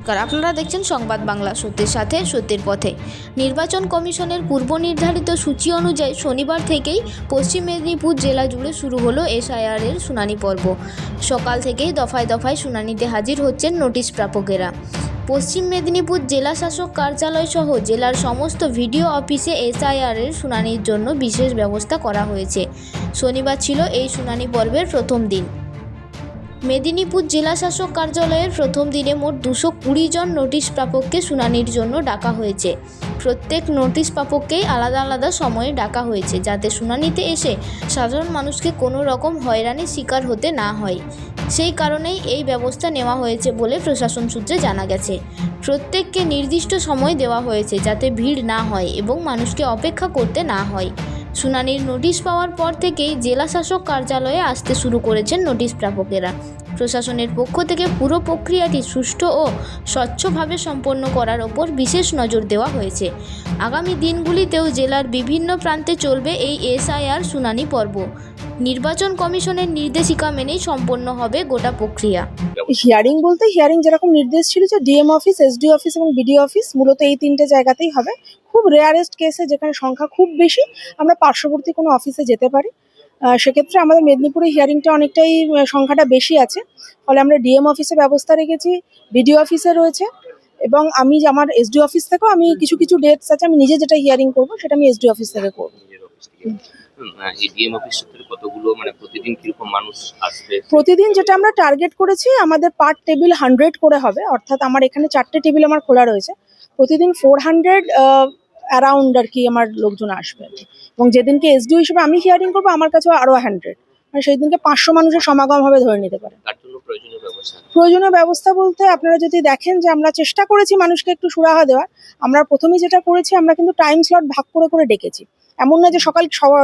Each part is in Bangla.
নমস্কার, আপনারা দেখছেন সংবাদ বাংলা, সত্যের সাথে সত্যের পথে। নির্বাচন কমিশনের পূর্ব নির্ধারিত সূচি অনুযায়ী শনিবার থেকেই পশ্চিম মেদিনীপুর জেলা জুড়ে শুরু হলো এসআইআরের শুনানি পর্ব। সকাল থেকেই দফায় দফায় শুনানিতে হাজির হচ্ছেন নোটিশ প্রাপকেরা। পশ্চিম মেদিনীপুর জেলা শাসক কার্যালয় সহ জেলার সমস্ত ভিডিও অফিসে এসআইআরের শুনানির জন্য বিশেষ ব্যবস্থা করা হয়েছে। শনিবার ছিল এই শুনানি পর্বের প্রথম দিন। মেদিনীপুর জেলা শাসক কার্যালয়ের প্রথম দিনে মোট 220 জন নোটিশ প্রাপককে শুনানির জন্য ডাকা হয়েছে। প্রত্যেক নোটিশ প্রাপককেই আলাদা আলাদা সময়ে ডাকা হয়েছে, যাতে শুনানিতে এসে সাধারণ মানুষকে কোনো রকম হয়রানির শিকার হতে না হয়। সেই কারণেই এই ব্যবস্থা নেওয়া হয়েছে বলে প্রশাসন সূত্রে জানা গেছে। প্রত্যেককে নির্দিষ্ট সময় দেওয়া হয়েছে যাতে ভিড় না হয় এবং মানুষকে অপেক্ষা করতে না হয়। শুনানির নোটিশ পাওয়ার পর থেকেই জেলা শাসক কার্যালয়ে আসতে শুরু করেছেন নোটিশ প্রাপকেরা। প্রশাসনের পক্ষ থেকে পুরো প্রক্রিয়াটি সুষ্ঠু ও স্বচ্ছভাবে সম্পন্ন করার ওপর বিশেষ নজর দেওয়া হয়েছে। আগামী দিনগুলিতেও জেলার বিভিন্ন প্রান্তে চলবে এই এসআইআর শুনানি পর্ব। নির্বাচন কমিশনের নির্দেশিকা মেনেই সম্পন্ন হবে গোটা প্রক্রিয়া। হিয়ারিং বলতে যেরকম নির্দেশ ছিল যে ডিএম অফিস, এসডি অফিস এবং বিডিও অফিস, মূলত এই তিনটে জায়গাতেই হবে। খুব রেয়ারেস্ট কেসে, যেখানে সংখ্যা খুব বেশি, আমরা পার্শ্ববর্তী কোনো অফিসে যেতে পারি। সেক্ষেত্রে আমাদের মেদিনীপুরে হিয়ারিংটা অনেকটাই সংখ্যাটা বেশি আছে, ফলে আমরা ডিএম অফিসে ব্যবস্থা রেখেছি, বিডিও অফিসে রয়েছে, এবং আমি আমার এসডি অফিস থেকেও আমি কিছু ডেটস আছে, আমি নিজে যেটা হিয়ারিং করবো সেটা আমি এসডি অফিস থেকে করবো। প্রতিদিন কিরকম মানুষ আসবে? প্রতিদিন যেটা আমরা টার্গেট করেছি, আমাদের পার টেবিল 100 করে হবে, অর্থাৎ আমার এখানে 4টে টেবিল আমার খোলা রয়েছে। প্রতিদিন 400 অ্যারাউন্ড আর কি আমার লোকজন আসবে, এবং যেদিনকে এসডিও হিসেবে আমি হিয়ারিং করবো আমার কাছেও আরো 100, মানে সেই দিনকে 500 মানুষের সমাগম হবে ধরে নিতে পারে। তার জন্য প্রয়োজনীয় ব্যবস্থা বলতে আপনারা যদি দেখেন যে আমরা চেষ্টা করেছি মানুষকে একটু সুরাহা দেওয়ার। আমরা প্রথমেই যেটা করেছি, আমরা কিন্তু টাইম স্লট ভাগ করে করে ডেকেছি। এমন না যে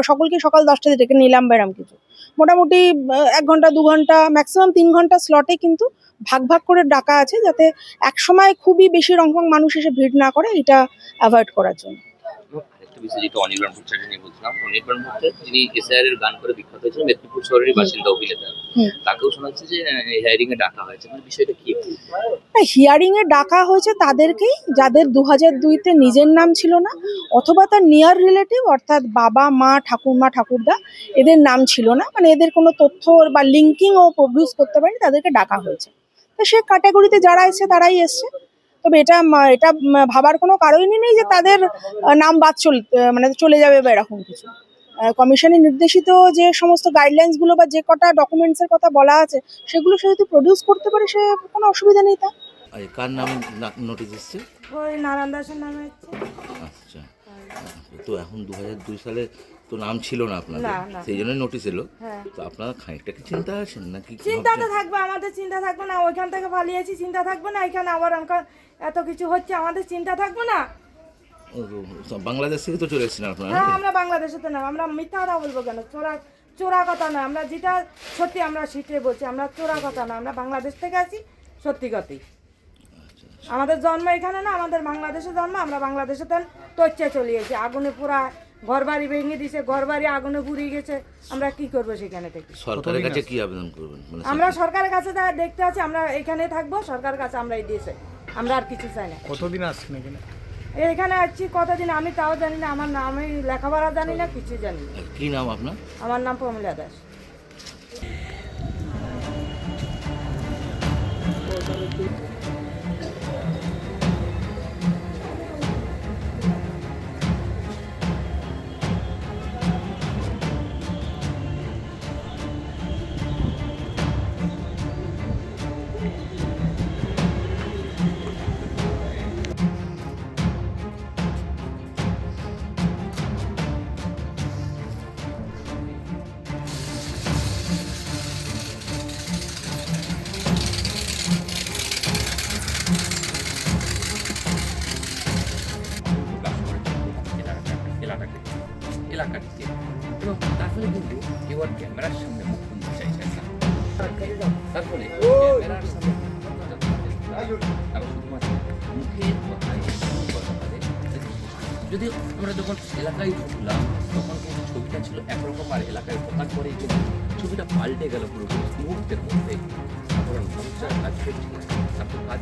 সকলকে সকাল 10টাতে ডেকে নিলাম বা এরম কিছু। মোটামুটি 1 ঘন্টা 2 ঘন্টা ম্যাক্সিমাম 3 ঘন্টা স্লটে কিন্তু ভাগ ভাগ করে ডাকা আছে, যাতে একসময় খুবই বেশি রকম মানুষ এসে ভিড় না করে, এটা অ্যাভয়েড করার জন্য। যেটা অনির্বাণ ভট্টাচার্য নিয়ে বলছিলাম, অনির্বাণ ভট্টাচার্য যিনি এসআইআর এর গান করে বিখ্যাত হয়েছেন, মেদিনীপুর শহরের বাসিন্দা অভিনেতা, তাকেও শোনা যাচ্ছে যে হিয়ারিং এ ডাকা হয়েছে। বিষয়টা কি? হিয়ারিং এ ডাকা হয়েছে তাদেরকেই যাদের 2002-তে নিজের নাম ছিল না, অথবা তার নিয়ার রিলেটিভ, অর্থাৎ বাবা, মা, ঠাকুরমা, ঠাকুরদা, এদের নাম ছিল না, মানে এদের কোনো তথ্য বা লিঙ্কিং ও প্রডিউস করতে পারেনি, তাদেরকে ডাকা হয়েছে। তো সে ক্যাটাগরিতে যারা এসছে তারাই এসছে। তবে এটা ভাবার কোনো কারণই নেই যে তাদের নাম বাদ চলে যাবে বা এরকম কিছু। কমিশনের নির্দেশিত যে সমস্ত গাইডলাইন্সগুলো বা যে কটা ডকুমেন্টসের কথা বলা আছে, সেগুলো সে যদি প্রডিউস করতে পারে, সে কোনো অসুবিধা নেই। তা কার নাম নোটিস এসছে? ওই নারায়ণ দাসের নামে হচ্ছে। আচ্ছা, তো এখন 2002 সালে তো নাম ছিল না আপনাদের, না। সেই জন্য নোটিশ এলো। হ্যাঁ। তো আপনারা খানিকটা কি চিন্তা আছেন নাকি? চিন্তা তো থাকবে, আমাদের চিন্তা থাকবে না? ওইখান থেকে পালিয়েছি, চিন্তা থাকবে না? এখানে আবার এত কিছু হচ্ছে, আমাদের চিন্তা থাকবে না? বাংলাদেশ থেকে তো চলে এসেছেন আপনারা? হ্যাঁ, আমরা বাংলাদেশে তো না, আমরা মিথ্যা কথা বলবো কেন? চোরা কথা নয়, আমরা যেটা সত্যি আমরা সেটাই বলছি, আমরা চোরা কথা নয়, আমরা বাংলাদেশ থেকে আছি, সত্যি কথাই। আমাদের জন্ম এখানে না, আমাদের বাংলাদেশে জন্ম, আমরা বাংলাদেশে তৈচে চলে গেছি। আগুনে পুরা ঘর বাড়ি ভেঙে দিছে, ঘর বাড়ি আগুনে পুড়িয়ে গেছে, আমরা কি করবো সেখানে থেকে? সরকারের কাছে কি আবেদন করবেন? আমরা সরকারের কাছে দেখতে আছি, আমরা এখানে থাকবো, সরকারের কাছে আমরা এই দিয়েছে, আমরা আর কিছু চাই না। কতদিন আসছেন এখানে? এখানে আসছি কতদিন আমি তাও জানি না, আমার নাম, আমি লেখাপড়া জানি না, কিছু জানি না। কি নাম আপনার? আমার নাম প্রমিলা দাস। এলাকাটিতে, এবং তার ফলে কিন্তু কেউ আর ক্যামেরার সামনে মুখ খুলতে চাইছেন না। তার ফলে ক্যামেরার সামনে শুধুমাত্র মুখের কথায় যদি আমরা যখন এলাকায় ঢুকলাম, তখন কিন্তু ছবিটা ছিল একরকম, আর এলাকায় ঢোকার পরে ছবিটা পাল্টে গেল পুরো মুহূর্তের মধ্যে। কাজ করছি, তারপর কাজ